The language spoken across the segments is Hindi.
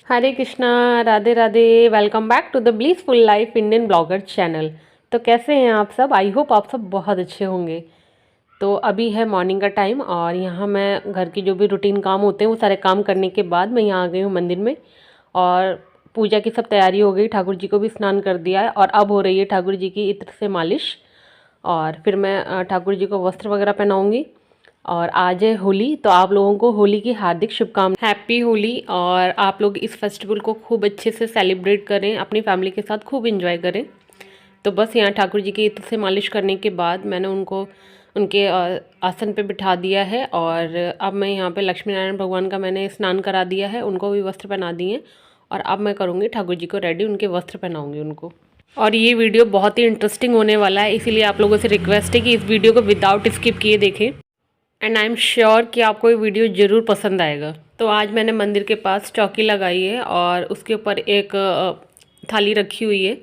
Hare Krishna, Radhe Radhe. Welcome back to the blissful life Indian blogger channel. तो कैसे हैं आप सब? आई होप आप सब बहुत अच्छे होंगे। तो अभी है मॉर्निंग का टाइम और यहाँ मैं घर की जो भी रूटीन काम होते हैं वो सारे काम करने के बाद मैं यहाँ आ गई हूँ मंदिर में। और पूजा की सब तैयारी हो गई, ठाकुर जी को भी स्नान कर दिया है और अब हो रही है ठाकुर जी की इत्र से मालिश। और फिर मैं ठाकुर जी को वस्त्र वगैरह पहनाऊँगी। और आज है होली, तो आप लोगों को होली की हार्दिक शुभकामनाएं। हैप्पी होली। और आप लोग इस फेस्टिवल को खूब अच्छे से सेलिब्रेट करें, अपनी फैमिली के साथ खूब एंजॉय करें। तो बस यहाँ ठाकुर जी की इत्र से मालिश करने के बाद मैंने उनको उनके आसन पे बिठा दिया है। और अब मैं यहाँ पे लक्ष्मी नारायण भगवान का मैंने स्नान करा दिया है, उनको भी वस्त्र पहना दिए। और अब मैं करूँगी ठाकुर जी को रेडी, उनके वस्त्र पहनाऊँगी उनको। और ये वीडियो बहुत ही इंटरेस्टिंग होने वाला है, इसीलिए आप लोगों से रिक्वेस्ट है कि इस वीडियो को विदाउट स्किप किए देखें। एंड आई एम श्योर कि आपको ये वीडियो ज़रूर पसंद आएगा। तो आज मैंने मंदिर के पास चौकी लगाई है और उसके ऊपर एक थाली रखी हुई है।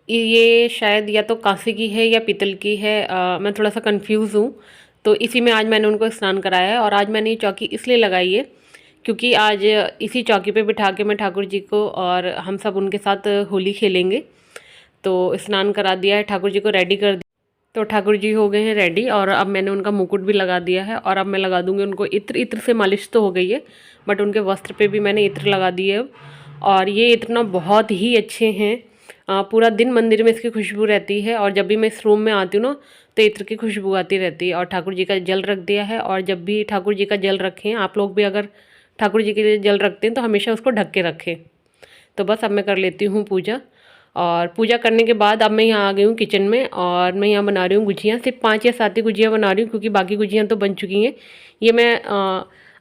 ये शायद या तो कांसे की है या पीतल की है, मैं थोड़ा सा कंफ्यूज हूँ। तो इसी में आज मैंने उनको स्नान कराया है। और आज मैंने ये चौकी इसलिए लगाई है क्योंकि आज इसी चौकी पे बिठा के मैं ठाकुर जी को और हम सब उनके साथ होली खेलेंगे। तो स्नान करा दिया है, ठाकुर जी को रेडी कर दिया। तो ठाकुर जी हो गए हैं रेडी और अब मैंने उनका मुकुट भी लगा दिया है। और अब मैं लगा दूंगी उनको इत्र। इत्र से मालिश तो हो गई है बट उनके वस्त्र पे भी मैंने इत्र लगा दिए अब। और ये इत्र ना बहुत ही अच्छे हैं। पूरा दिन मंदिर में इसकी खुशबू रहती है और जब भी मैं इस रूम में आती हूँ ना तो इत्र की खुशबू आती रहती है। और ठाकुर जी का जल रख दिया है। और जब भी ठाकुर जी का जल रखें, आप लोग भी अगर ठाकुर जी के लिए जल रखते हैं तो हमेशा उसको ढक के रखें। तो बस अब मैं कर लेती हूँ पूजा। और पूजा करने के बाद अब मैं यहाँ आ गई हूँ किचन में और मैं यहाँ बना रही हूँ गुजियाँ। सिर्फ 5 या 7 ही गुजियाँ बना रही हूँ क्योंकि बाकी गुजियाँ तो बन चुकी हैं। ये मैं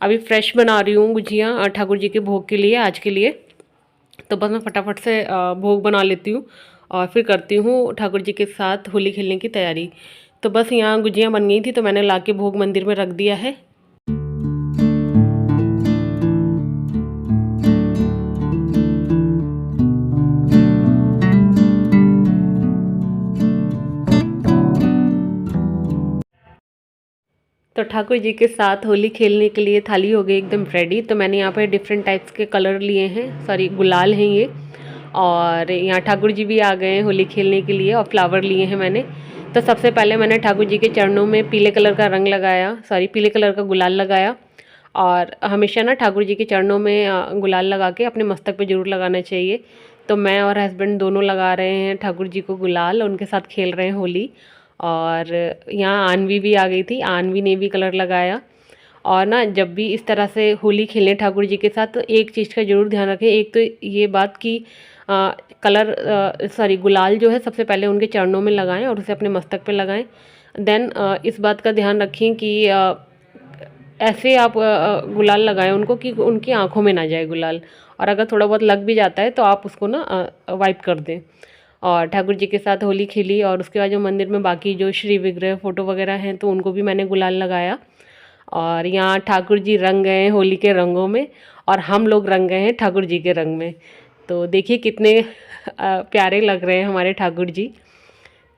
अभी फ्रेश बना रही हूँ गुजियाँ ठाकुर जी के भोग के लिए, आज के लिए। तो बस मैं फटाफट से भोग बना लेती हूँ और फिर करती हूँ ठाकुर जी के साथ होली खेलने की तैयारी। तो बस यहाँ गुजियाँ बन गई थी तो मैंने ला के भोग मंदिर में रख दिया है। तो ठाकुर जी के साथ होली खेलने के लिए थाली हो गई एकदम रेडी। तो मैंने यहाँ पर डिफरेंट टाइप्स के कलर लिए हैं, सॉरी गुलाल हैं ये। और यहाँ ठाकुर जी भी आ गए हैं होली खेलने के लिए और फ्लावर लिए हैं मैंने। तो सबसे पहले मैंने ठाकुर जी के चरणों में पीले कलर का रंग लगाया, सॉरी पीले कलर का गुलाल लगाया। और हमेशा ना ठाकुर जी के चरणों में गुलाल लगा के अपने मस्तक पे ज़रूर लगाना चाहिए। तो मैं और हस्बैंड दोनों लगा रहे हैं ठाकुर जी को गुलाल, उनके साथ खेल रहे हैं होली। और यहाँ आनवी भी आ गई थी, आनवी ने भी कलर लगाया। और ना जब भी इस तरह से होली खेलें ठाकुर जी के साथ तो एक चीज़ का ज़रूर ध्यान रखें। एक तो ये बात कि कलर सॉरी गुलाल जो है सबसे पहले उनके चरणों में लगाएं और उसे अपने मस्तक पे लगाएं। देन इस बात का ध्यान रखें कि ऐसे आप गुलाल लगाएं उनको कि उनकी आंखों में ना जाए गुलाल। और अगर थोड़ा बहुत लग भी जाता है तो आप उसको ना वाइप कर दें। और ठाकुर जी के साथ होली खेली और उसके बाद जो मंदिर में बाकी जो श्री विग्रह फ़ोटो वगैरह हैं तो उनको भी मैंने गुलाल लगाया। और यहाँ ठाकुर जी रंग गए हैं होली के रंगों में और हम लोग रंग गए हैं ठाकुर जी के रंग में। तो देखिए कितने प्यारे लग रहे हैं हमारे ठाकुर जी।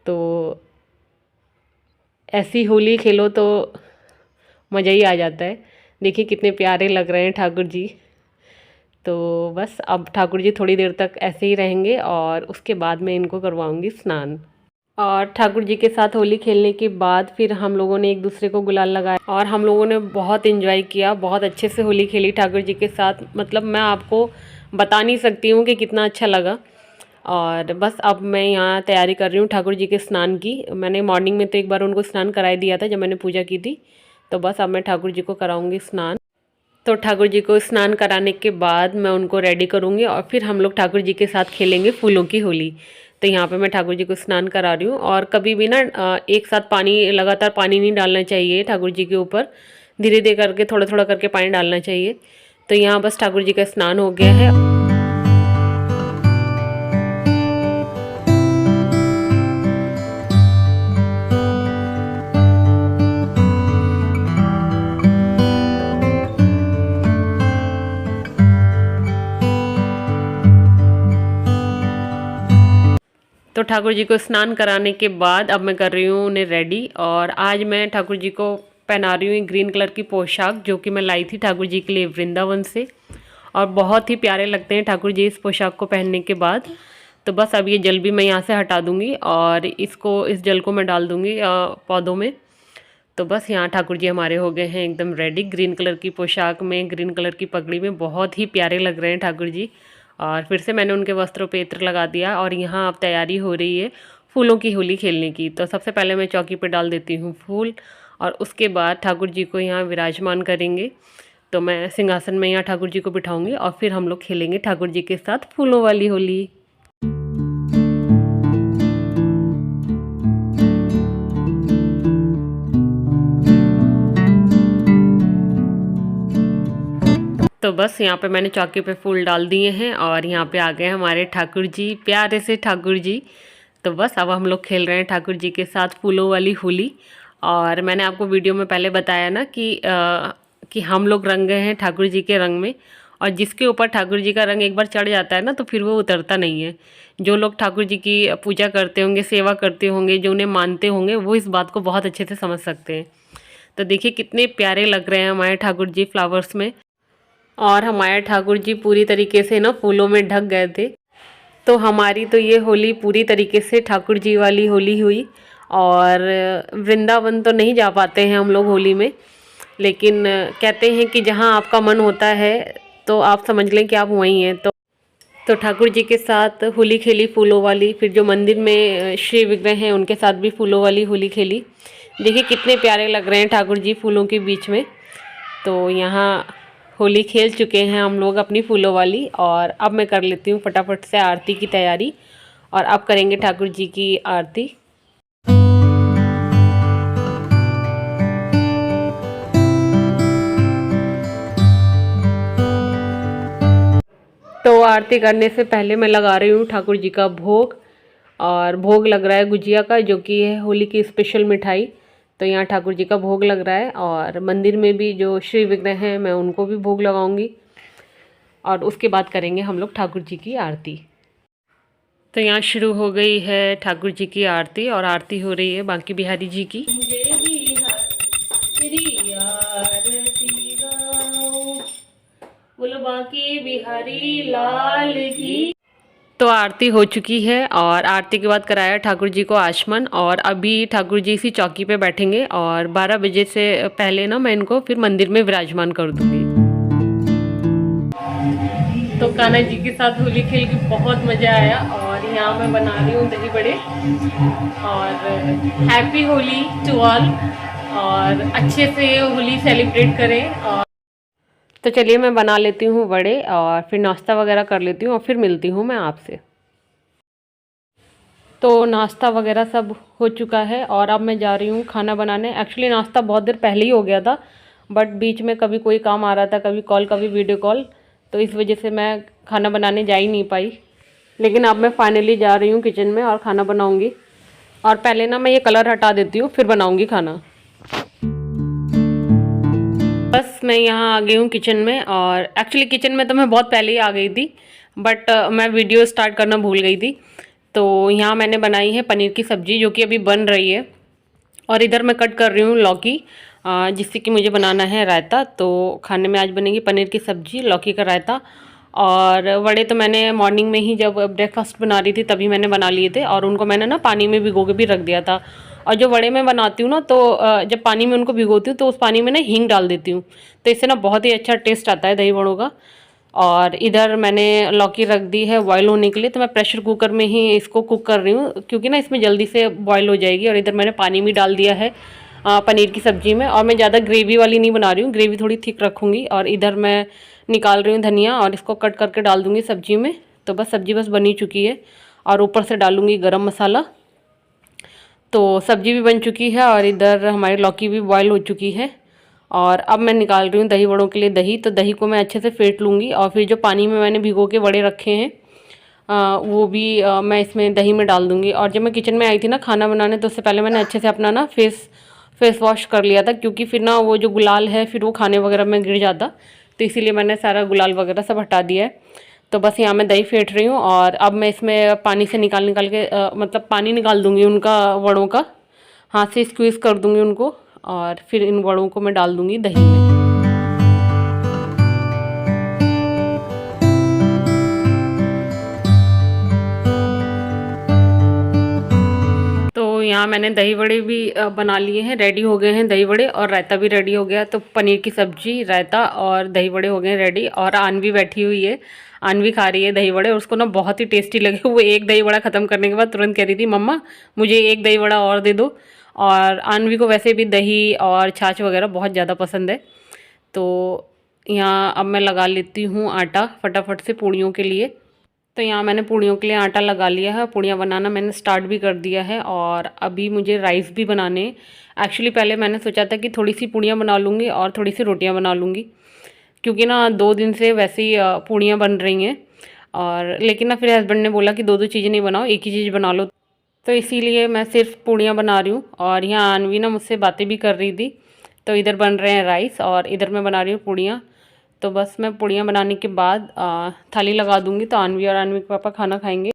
तो ऐसी होली खेलो तो मज़ा ही आ जाता है। देखिए कितने प्यारे लग रहे हैं ठाकुर जी। तो बस अब ठाकुर जी थोड़ी देर तक ऐसे ही रहेंगे और उसके बाद मैं इनको करवाऊंगी स्नान। और ठाकुर जी के साथ होली खेलने के बाद फिर हम लोगों ने एक दूसरे को गुलाल लगाया और हम लोगों ने बहुत एंजॉय किया, बहुत अच्छे से होली खेली ठाकुर जी के साथ। मतलब मैं आपको बता नहीं सकती हूँ कि कितना अच्छा लगा। और बस अब मैं यहाँ तैयारी कर रही हूँ ठाकुर जी के स्नान की। मैंने मॉर्निंग में तो एक बार उनको स्नान कराई दिया था जब मैंने पूजा की थी। तो बस अब मैं ठाकुर जी को कराऊँगी स्नान। तो ठाकुर जी को स्नान कराने के बाद मैं उनको रेडी करूँगी और फिर हम लोग ठाकुर जी के साथ खेलेंगे फूलों की होली। तो यहाँ पे मैं ठाकुर जी को स्नान करा रही हूँ। और कभी भी ना एक साथ पानी, लगातार पानी नहीं डालना चाहिए ठाकुर जी के ऊपर, धीरे धीरे करके थोड़ा थोड़ा करके पानी डालना चाहिए। तो यहाँ बस ठाकुर जी का स्नान हो गया है। तो ठाकुर जी को स्नान कराने के बाद अब मैं कर रही हूँ उन्हें रेडी। और आज मैं ठाकुर जी को पहना रही हूँ ग्रीन कलर की पोशाक जो कि मैं लाई थी ठाकुर जी के लिए वृंदावन से। और बहुत ही प्यारे लगते हैं ठाकुर जी इस पोशाक को पहनने के बाद। तो बस अब ये जल भी मैं यहाँ से हटा दूँगी और इस जल को मैं डाल दूँगी पौधों में। तो बस यहाँ ठाकुर जी हमारे हो गए हैं एकदम रेडी। ग्रीन कलर की पोशाक में, ग्रीन कलर की पगड़ी में बहुत ही प्यारे लग रहे हैं ठाकुर जी। और फिर से मैंने उनके वस्त्रों पे इत्र लगा दिया और यहाँ अब तैयारी हो रही है फूलों की होली खेलने की। तो सबसे पहले मैं चौकी पर डाल देती हूँ फूल और उसके बाद ठाकुर जी को यहाँ विराजमान करेंगे। तो मैं सिंहासन में यहाँ ठाकुर जी को बिठाऊंगी और फिर हम लोग खेलेंगे ठाकुर जी के साथ फूलों वाली होली। तो बस यहाँ पे मैंने चौकी पे फूल डाल दिए हैं और यहाँ पे आ गए हमारे ठाकुर जी, प्यारे से ठाकुर जी। तो बस अब हम लोग खेल रहे हैं ठाकुर जी के साथ फूलों वाली होली। और मैंने आपको वीडियो में पहले बताया ना कि हम लोग रंग गए हैं ठाकुर जी के रंग में। और जिसके ऊपर ठाकुर जी का रंग एक बार चढ़ जाता है ना तो फिर वो उतरता नहीं है। जो लोग ठाकुर जी की पूजा करते होंगे, सेवा करते होंगे, जो उन्हें मानते होंगे, वो इस बात को बहुत अच्छे से समझ सकते हैं। तो देखिए कितने प्यारे लग रहे हैं हमारे ठाकुर जी फ्लावर्स में। और हमारे ठाकुर जी पूरी तरीके से ना फूलों में ढक गए थे। तो हमारी तो ये होली पूरी तरीके से ठाकुर जी वाली होली हुई। और वृंदावन तो नहीं जा पाते हैं हम लोग होली में, लेकिन कहते हैं कि जहाँ आपका मन होता है तो आप समझ लें कि आप वहीं हैं। तो ठाकुर जी के साथ होली खेली फूलों वाली। फिर जो मंदिर में श्री विग्रह हैं उनके साथ भी फूलों वाली होली खेली। देखिए कितने प्यारे लग रहे हैं ठाकुर जी फूलों के बीच में। तो यहाँ होली खेल चुके हैं हम लोग अपनी फूलों वाली। और अब मैं कर लेती हूँ फटाफट से आरती की तैयारी। और अब करेंगे ठाकुर जी की आरती। तो आरती करने से पहले मैं लगा रही हूँ ठाकुर जी का भोग। और भोग लग रहा है गुजिया का, जो कि है होली की स्पेशल मिठाई। तो यहाँ ठाकुर जी का भोग लग रहा है और मंदिर में भी जो श्री विग्रह हैं मैं उनको भी भोग लगाऊंगी। और उसके बाद करेंगे हम लोग ठाकुर जी की आरती। तो यहाँ शुरू हो गई है ठाकुर जी की आरती और आरती हो रही है बांके बिहारी जी की। बोलो बांके बिहारी लाल की। तो आरती हो चुकी है और आरती के बाद कराया ठाकुर जी को आचमन। और अभी ठाकुर जी इसी चौकी पे बैठेंगे और 12 बजे से पहले ना मैं इनको फिर मंदिर में विराजमान कर दूंगी। तो कान्हा जी के साथ होली खेल के बहुत मज़ा आया। और यहाँ मैं बना रही हूँ दही बड़े। और हैप्पी होली टू ऑल। और अच्छे से होली सेलिब्रेट करें। और तो चलिए मैं बना लेती हूँ वड़े और फिर नाश्ता वगैरह कर लेती हूँ और फिर मिलती हूँ मैं आपसे। तो नाश्ता वगैरह सब हो चुका है और अब मैं जा रही हूँ खाना बनाने। एक्चुअली नाश्ता बहुत देर पहले ही हो गया था, बट बीच में कभी कोई काम आ रहा था, कभी कॉल कभी वीडियो कॉल, तो इस वजह से मैं खाना बनाने जा ही नहीं पाई। लेकिन अब मैं फाइनली जा रही हूँ किचन में और खाना बनाऊँगी। और पहले ना मैं ये कलर हटा देती हूँ फिर बनाऊँगी खाना। बस मैं यहाँ आ गई हूँ किचन में। और एक्चुअली किचन में तो मैं बहुत पहले ही आ गई थी, बट मैं वीडियो स्टार्ट करना भूल गई थी। तो यहाँ मैंने बनाई है पनीर की सब्ज़ी जो कि अभी बन रही है। और इधर मैं कट कर रही हूँ लौकी, जिससे कि मुझे बनाना है रायता। तो खाने में आज बनेगी पनीर की सब्ज़ी, लौकी का रायता। और वड़े तो मैंने मॉर्निंग में ही जब ब्रेकफास्ट बना रही थी तभी मैंने बना लिए थे और उनको मैंने ना पानी में भिगो के भी रख दिया था। और जो वड़े मैं बनाती हूँ ना तो जब पानी में उनको भिगोती हूँ तो उस पानी में ना हींग डाल देती हूँ, तो इससे ना बहुत ही अच्छा टेस्ट आता है दही वड़ों का। और इधर मैंने लौकी रख दी है बॉयल होने के लिए। तो मैं प्रेशर कुकर में ही इसको कुक कर रही हूँ क्योंकि ना इसमें जल्दी से बॉयल हो जाएगी। और इधर मैंने पानी भी डाल दिया है पनीर की सब्ज़ी में। और मैं ज़्यादा ग्रेवी वाली नहीं बना रही हूँ, ग्रेवी थोड़ी थिक रखूँगी। और इधर मैं निकाल रही हूँ धनिया और इसको कट करके डाल दूँगी सब्ज़ी में। तो बस सब्ज़ी बस बनी चुकी है और ऊपर से डालूँगी गरम मसाला। तो सब्ज़ी भी बन चुकी है और इधर हमारी लौकी भी बॉयल हो चुकी है। और अब मैं निकाल रही हूँ दही वड़ों के लिए दही। तो दही को मैं अच्छे से फेंट लूँगी और फिर जो पानी में मैंने भिगो के वड़े रखे हैं वो भी मैं इसमें दही में डाल दूँगी। और जब मैं किचन में आई थी ना खाना बनाने तो उससे पहले मैंने अच्छे से अपना ना फेस वॉश कर लिया था, क्योंकि फिर ना वो जो गुलाल है फिर वो खाने वगैरह में गिर जाता। तो इसीलिए मैंने सारा गुलाल वगैरह सब हटा दिया है। तो बस यहाँ मैं दही फेंट रही हूँ और अब मैं इसमें पानी से निकाल के मतलब पानी निकाल दूँगी उनका वड़ों का, हाथ से स्क्वीज़ कर दूँगी उनको। और फिर इन वड़ों को मैं डाल दूँगी दही में। यहाँ मैंने दही वड़े भी बना लिए हैं, रेडी हो गए हैं दही वड़े, और रायता भी रेडी हो गया। तो पनीर की सब्जी, रायता और दही वड़े हो गए रेडी। और आनवी बैठी हुई है, आनवी खा रही है दही वड़े, और उसको ना बहुत ही टेस्टी लगे। वो एक दही वड़ा ख़त्म करने के बाद तुरंत कह रही थी, मम्मा मुझे एक दही वड़ा और दे दो। और आनवी को वैसे भी दही और छाछ वगैरह बहुत ज़्यादा पसंद है। तो यहाँ अब मैं लगा लेती हूँ आटा फटाफट से पूड़ियों के लिए। तो यहाँ मैंने पूड़ियों के लिए आटा लगा लिया है, पूड़ियाँ बनाना मैंने स्टार्ट भी कर दिया है। और अभी मुझे राइस भी बनाने। एक्चुअली पहले मैंने सोचा था कि थोड़ी सी पूड़ियाँ बना लूँगी और थोड़ी सी रोटियाँ बना लूँगी, क्योंकि ना 2 दिन से वैसे ही पूड़ियाँ बन रही हैं। और लेकिन ना फिर हस्बैंड ने बोला कि दो दो चीज़ें नहीं बनाओ, एक ही चीज़ बना लो। तो इसीलिए मैं सिर्फ पूड़ियाँ बना रही हूँ। और यहाँ अनवी ना मुझसे बातें भी कर रही थी। तो इधर बन रहे हैं राइस और इधर मैं बना रही हूँ पूड़ियाँ। तो बस मैं पूड़ियाँ बनाने के बाद थाली लगा दूँगी, तो अनवी और अनवी के पापा खाना खाएंगे।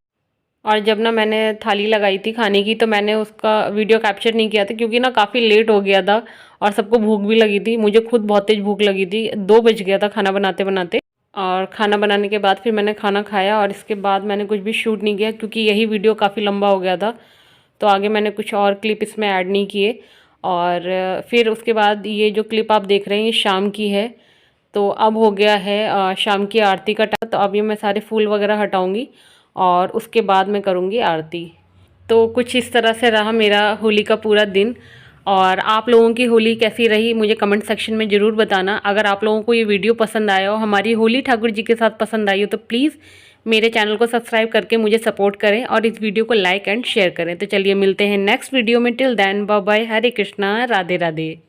और जब ना मैंने थाली लगाई थी खाने की, तो मैंने उसका वीडियो कैप्चर नहीं किया था, क्योंकि ना काफ़ी लेट हो गया था और सबको भूख भी लगी थी। मुझे खुद बहुत तेज़ भूख लगी थी, 2 बज गया था खाना बनाते बनाते। और खाना बनाने के बाद फिर मैंने खाना खाया, और इसके बाद मैंने कुछ भी शूट नहीं किया, क्योंकि यही वीडियो काफ़ी लंबा हो गया था। तो आगे मैंने कुछ और क्लिप इसमें ऐड नहीं किए। और फिर उसके बाद ये जो क्लिप आप देख रहे हैं ये शाम की है। तो अब हो गया है शाम की आरती का टाइम। तो अभी मैं सारे फूल वगैरह हटाऊंगी और उसके बाद मैं करूँगी आरती। तो कुछ इस तरह से रहा मेरा होली का पूरा दिन। और आप लोगों की होली कैसी रही मुझे कमेंट सेक्शन में ज़रूर बताना। अगर आप लोगों को ये वीडियो पसंद आया हो, हमारी होली ठाकुर जी के साथ पसंद आई हो, तो प्लीज़ मेरे चैनल को सब्सक्राइब करके मुझे सपोर्ट करें और इस वीडियो को लाइक एंड शेयर करें। तो चलिए मिलते हैं नेक्स्ट वीडियो में। टिल देन बाय बाय, हरे कृष्णा, राधे राधे।